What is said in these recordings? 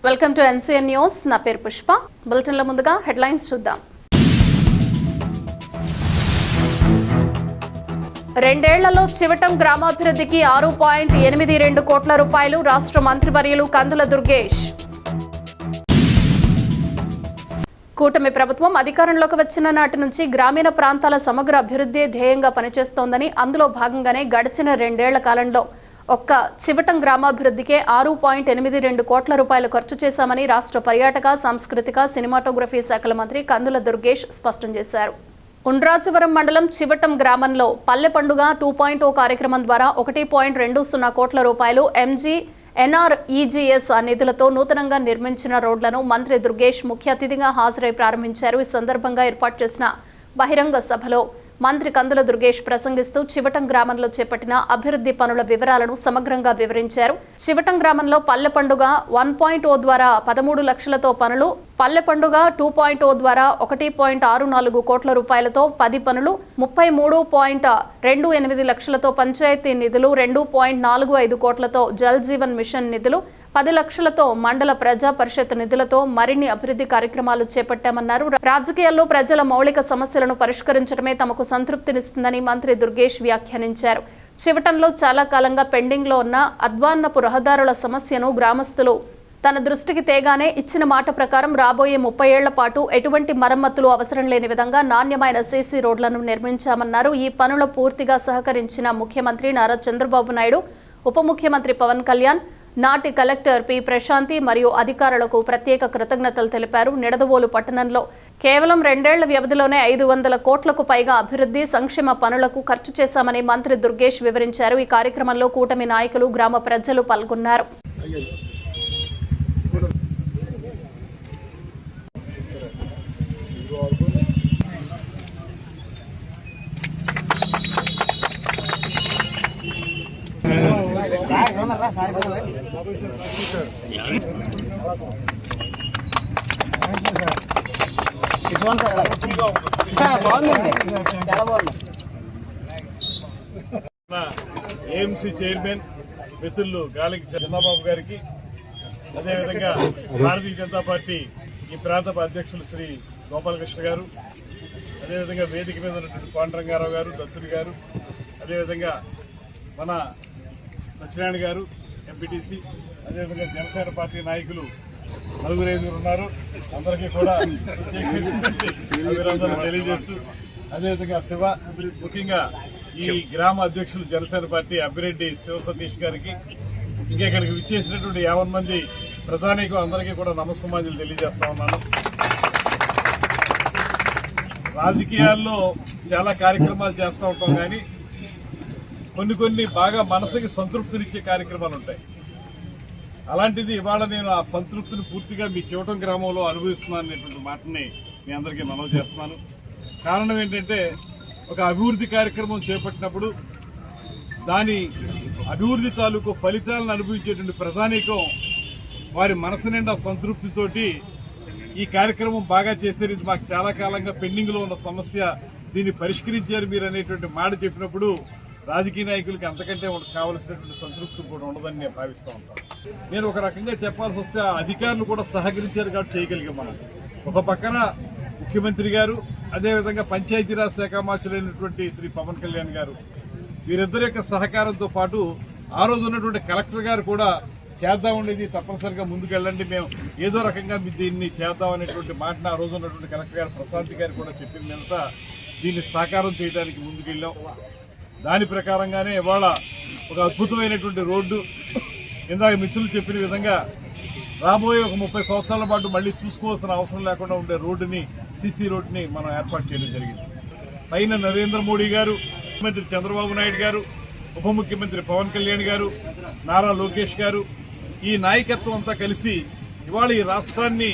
Welcome to NCN news. నా పేరు పుష్ప. బులెటిన్ల ముందుగా హెడ్లైన్స్ చూద్దాం. 2 ఏళ్లలో చివటం గ్రామాభివృద్ధికి 6.82 కోట్ల రూపాయలు రాష్ట్ర మంత్రివర్యులు కందుల దుర్గేష్. కూటమి ప్రభుత్వం అధికారంలోకి వచ్చిన నాటి నుంచి గ్రామీణ ప్రాంతాల సమగ్ర అభివృద్ధి ధ్యేయంగా పనిచేస్తోందని, అందులో భాగంగానే గడిచిన 2 ఏళ్ల కాలంలో ఒక్క చివటం గ్రామాభివృద్ధికే 6.82 కోట్ల రూపాయలు ఖర్చు చేశామని రాష్ట్ర పర్యాటక, సాంస్కృతిక, సినిమాటోగ్రఫీ శాఖల మంత్రి కందుల దుర్గేష్ స్పష్టం చేశారు. ఉండ్రాజవరం మండలం చివటం గ్రామంలో పల్లె పండుగ 2.0 కార్యక్రమం ద్వారా 1.20 కోట్ల రూపాయలు MGNREGS నిధులతో నూతనంగా నిర్మించిన రోడ్లను మంత్రి దుర్గేష్ ముఖ్య అతిథిగా హాజరై ప్రారంభించారు. ఈ సందర్భంగా ఏర్పాటు చేసిన బహిరంగ సభలో మంత్రి కందుల దుర్గేష్ ప్రసంగిస్తూ చివటం గ్రామంలో చేపట్టిన అభివృద్ధి పనుల వివరాలను సమగ్రంగా వివరించారు. చివటం గ్రామంలో పల్లె పండుగ 1.0 ద్వారా 13 లక్షలతో పనులు, పల్లె పండుగ 2.0 ద్వారా 1.64 కోట్ల రూపాయలతో 10 పనులు, 33.28 లక్షలతో పంచాయతీ నిధులు, 2.45 కోట్లతో జల్ జీవన్ మిషన్ నిధులు, 10 లక్షలతో మండల ప్రజా పరిషత్ నిధులతో మరిన్ని అభివృద్ధి కార్యక్రమాలు చేపట్టామన్నారు. రాజకీయాల్లో ప్రజల మౌలిక సమస్యలను పరిష్కరించడమే తమకు సంతృప్తినిస్తుందని మంత్రి దుర్గేష్ వ్యాఖ్యానించారు. చివటంలో చాలా కాలంగా పెండింగ్ లో ఉన్న అద్వాన్నపు రహదారుల సమస్యను గ్రామస్తులు తన దృష్టికి తేగానే ఇచ్చిన మాట ప్రకారం రాబోయే 30 ఏళ్ల పాటు ఎటువంటి మరమ్మతులు అవసరం లేని విధంగా నాణ్యమైన సీసీ రోడ్లను నిర్మించామన్నారు. ఈ పనులు పూర్తిగా సహకరించిన ముఖ్యమంత్రి నారా చంద్రబాబు నాయుడు, ఉప ముఖ్యమంత్రి పవన్ కళ్యాణ్, నాటి కలెక్టర్ పి ప్రశాంతి మరియు అధికారులకు ప్రత్యేక కృతజ్ఞతలు తెలిపారు. నిడదవోలు పట్టణంలో కేవలం 2 ఏళ్ల వ్యవధిలోనే 500 కోట్లకు పైగా అభివృద్ధి, సంక్షేమ పనులకు ఖర్చు చేశామని మంత్రి దుర్గేష్ వివరించారు. ఈ కార్యక్రమంలో కూటమి నాయకులు, గ్రామ ప్రజలు పాల్గొన్నారు. ఏఎంసీ చైర్మన్ మిత్రులు గాలికి చంద్రబాబు గారికి, అదేవిధంగా భారతీయ జనతా పార్టీ ఈ ప్రాంత అధ్యక్షులు శ్రీ గోపాలకృష్ణ గారు, అదేవిధంగా వేదిక మీద ఉన్నటువంటి పాండురంగారావు గారు, దత్తుడి గారు, అదేవిధంగా మన సత్యనారాయణ గారు ఎంపీటీసీ, అదేవిధంగా జనసేన పార్టీ నాయకులు 4-5 ఉన్నారు. అందరికీ కూడా అభినందనలు తెలియజేస్తూ, అదేవిధంగా శివ, ముఖ్యంగా ఈ గ్రామ అధ్యక్షులు జనసేన పార్టీ అభిరెడ్డి శివ సతీష్ గారికి, ఇంకా ఇక్కడికి విచ్చేసినటువంటి 50 మంది ప్రజానీకం అందరికీ కూడా నమస్సుమాంజలు తెలియజేస్తా ఉన్నాను. రాజకీయాల్లో చాలా కార్యక్రమాలు చేస్తూ ఉంటాం, కానీ కొన్ని బాగా మనసుకి సంతృప్తినిచ్చే కార్యక్రమాలు ఉంటాయి. అలాంటిది ఇవాళ నేను ఆ సంతృప్తిని పూర్తిగా మీ చివటం గ్రామంలో అనుభవిస్తున్నాను అనేటువంటి మాటని మీ అందరికీ మనవి చేస్తున్నాను. కారణం ఏంటంటే, ఒక అభివృద్ధి కార్యక్రమం చేపట్టినప్పుడు దాని అభివృద్ధి తాలూకు ఫలితాలను అనుభవించేటువంటి ప్రజానీకం వారి మనసు నిండా సంతృప్తితోటి ఈ కార్యక్రమం బాగా చేశారు, ఇది మాకు చాలా కాలంగా పెండింగ్లో ఉన్న సమస్య, దీన్ని పరిష్కరించారు మీరు అనేటువంటి మాట చెప్పినప్పుడు రాజకీయ నాయకులకి అంతకంటే కావలసినటువంటి సంతృప్తి కూడా ఉండదని నేను భావిస్తూ ఉంటాను. నేను ఒక రకంగా చెప్పాల్సి వస్తే ఆ అధికారులు కూడా సహకరించారు కాబట్టి చేయగలిగాం. మనం ఒక పక్కన ముఖ్యమంత్రి గారు, అదేవిధంగా పంచాయతీరాజ్ శాఖ మంత్రులైనటువంటి శ్రీ పవన్ కళ్యాణ్ గారు, వీరిద్దరి యొక్క సహకారంతో పాటు ఆ రోజు ఉన్నటువంటి కలెక్టర్ గారు కూడా చేద్దాం ఉండేది, తప్పనిసరిగా ముందుకెళ్ళండి, మేము ఏదో రకంగా దీన్ని చేద్దాం అనేటువంటి మాటను ఆ రోజు ఉన్నటువంటి కలెక్టర్ గారు ప్రశాంతి గారు కూడా చెప్పిన మీదట దీన్ని సాకారం చేయడానికి ముందుకెళ్ళాం. దాని ప్రకారంగానే ఇవాళ ఒక అద్భుతమైనటువంటి రోడ్డు, ఇందాక మిత్రులు చెప్పిన విధంగా రాబోయే ఒక 30 సంవత్సరాల పాటు మళ్ళీ చూసుకోవాల్సిన అవసరం లేకుండా ఉండే రోడ్డుని, సీసీ రోడ్డుని మనం ఏర్పాటు చేయడం జరిగింది. పైన నరేంద్ర మోడీ గారు, ముఖ్యమంత్రి చంద్రబాబు నాయుడు గారు, ఉప ముఖ్యమంత్రి పవన్ కళ్యాణ్ గారు, నారా లోకేష్ గారు, ఈ నాయకత్వం అంతా కలిసి ఇవాళ ఈ రాష్ట్రాన్ని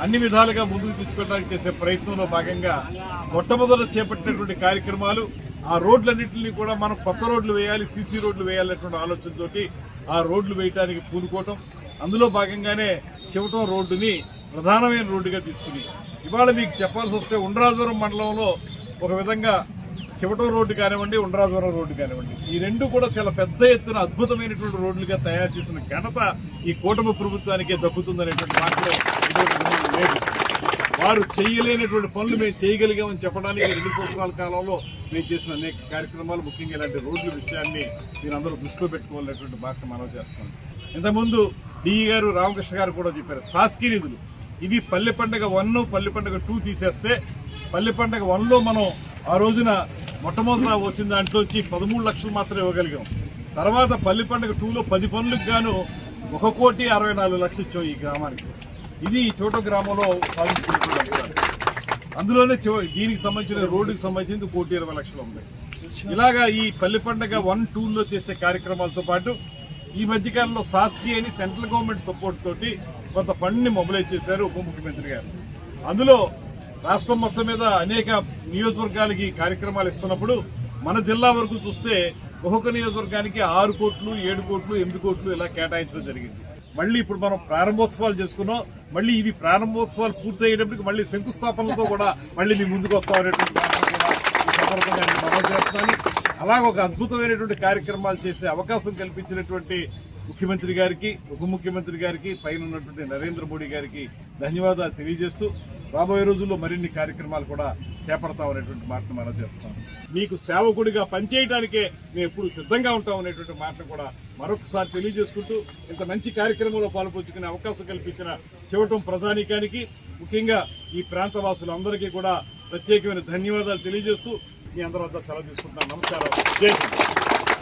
అన్ని విధాలుగా ముందుకు తీసుకెళ్ళడానికి చేసే ప్రయత్నంలో భాగంగా మొట్టమొదట చేపట్టినటువంటి కార్యక్రమాలు ఆ రోడ్లన్నింటినీ కూడా మనం కొత్త రోడ్లు వేయాలి, సీసీ రోడ్లు వేయాలనేటువంటి ఆలోచనతోటి ఆ రోడ్లు వేయడానికి పూనుకోవటం, అందులో భాగంగానే చివటం రోడ్డుని ప్రధానమైన రోడ్డుగా తీసుకుని ఇవాళ మీకు చెప్పాల్సి వస్తే ఉండ్రాజవరం మండలంలో ఒక విధంగా చివటం రోడ్డు కానివ్వండి, ఉండ్రాజవరం రోడ్డు కానివ్వండి, ఈ రెండు కూడా చాలా పెద్ద ఎత్తున అద్భుతమైనటువంటి రోడ్లుగా తయారు చేసిన ఘనత ఈ కూటమి ప్రభుత్వానికే దక్కుతుందనేటువంటి మాటలో లేదు. వారు చేయలేనటువంటి పనులు మేము చేయగలిగామని చెప్పడానికి 2 సంవత్సరాల కాలంలో మేము చేసిన అనేక కార్యక్రమాలు, ముఖ్యంగా ఇలాంటి రోడ్ల విషయాన్ని మీరందరూ దృష్టిలో పెట్టుకోవాలనేటువంటి మాట మనం చేస్తాం. ఇంతకుముందు డిఈ గారు, రామకృష్ణ గారు కూడా చెప్పారు, శాసకీయ నిధులు ఇవి పల్లె పండుగ 1, పల్లె పండుగ 2 తీసేస్తే పల్లె పండుగ 1లో మనం ఆ రోజున మొట్టమొదట వచ్చిన దాంట్లోంచి 13 లక్షలు మాత్రమే ఇవ్వగలిగాం. తర్వాత పల్లె పండుగ 2లో 10 పనులకు గాను 1,64,00,000 ఇచ్చాం ఈ గ్రామానికి. ఇది ఈ చోట గ్రామంలో సాధించుకున్నటువంటి అంశాలు. అందులోనే దీనికి సంబంధించిన రోడ్డుకి సంబంధించి 1,20,00,000 ఉంది. ఇలాగా ఈ పల్లె పండుగ 1, 2లో చేసే కార్యక్రమాలతో పాటు ఈ మధ్యకాలంలో శాసకీయ అని సెంట్రల్ గవర్నమెంట్ సపోర్ట్ తోటి కొంత ఫండ్ ని మొబిలైజ్ చేశారు ఉప ముఖ్యమంత్రి గారు. అందులో రాష్ట్రం మొత్తం మీద అనేక నియోజకవర్గాలకి కార్యక్రమాలు ఇస్తున్నప్పుడు మన జిల్లా వరకు చూస్తే ఒక్కొక్క నియోజకవర్గానికి 6 కోట్లు, 7 కోట్లు, 8 కోట్లు ఇలా కేటాయించడం జరిగింది. మళ్ళీ ఇప్పుడు మనం ప్రారంభోత్సవాలు చేసుకున్నాం. మళ్ళీ ఇవి ప్రారంభోత్సవాలు పూర్తయ్యేటప్పటికి మళ్ళీ శంకుస్థాపనలతో కూడా మళ్ళీ మీ ముందుకు వస్తామనేటువంటి సందర్భంగా నేను మనం చేస్తున్నాను. అలాగ ఒక అద్భుతమైనటువంటి కార్యక్రమాలు చేసే అవకాశం కల్పించినటువంటి ముఖ్యమంత్రి గారికి, ఉప ముఖ్యమంత్రి గారికి, పైన ఉన్నటువంటి నరేంద్ర మోడీ గారికి ధన్యవాదాలు తెలియజేస్తూ రాబోయే రోజుల్లో మరిన్ని కార్యక్రమాలు కూడా చేపడతామనేటువంటి మాటను మనం చేస్తాం. మీకు సేవకుడిగా పనిచేయడానికే మేము ఎప్పుడు సిద్ధంగా ఉంటామనేటువంటి మాటను కూడా మరొకసారి తెలియజేసుకుంటూ ఇంత మంచి కార్యక్రమంలో పాల్పంచుకునే అవకాశం కల్పించిన చివటం ప్రజానీకానికి, ముఖ్యంగా ఈ ప్రాంత వాసులందరికీ కూడా ప్రత్యేకమైన ధన్యవాదాలు తెలియజేస్తూ మీ అందరి వద్ద సెలవు తీసుకుంటున్నాను. నమస్కారం. జై హింద్.